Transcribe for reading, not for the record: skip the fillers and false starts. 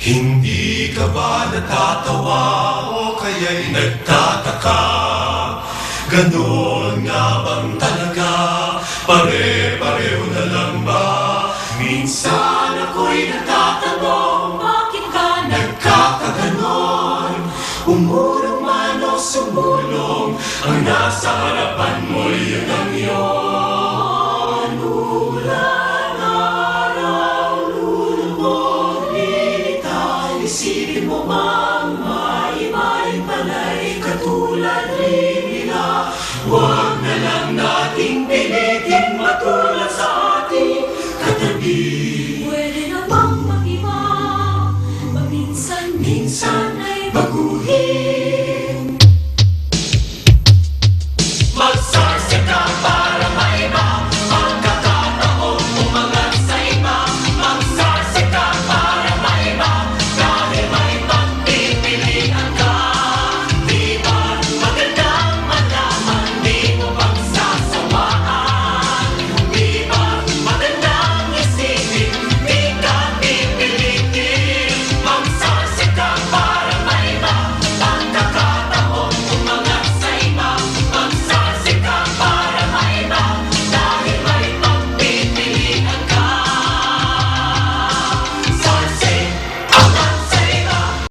Hindi ka ba natatawa o kaya'y nagtataka? Ganon nga bang talaga? Pare-pareho na lang ba? Minsan ako'y nagtatanong, bakit ka nagkakaganon? Umurong man o sumulong, ang nasa harapan mo'y yun ang iyon. Ulan, araw, lulubog, lilitaw, isipin mo mang maimain pala'y katulad rin nila. Huwag na lang nating pilitin matulog.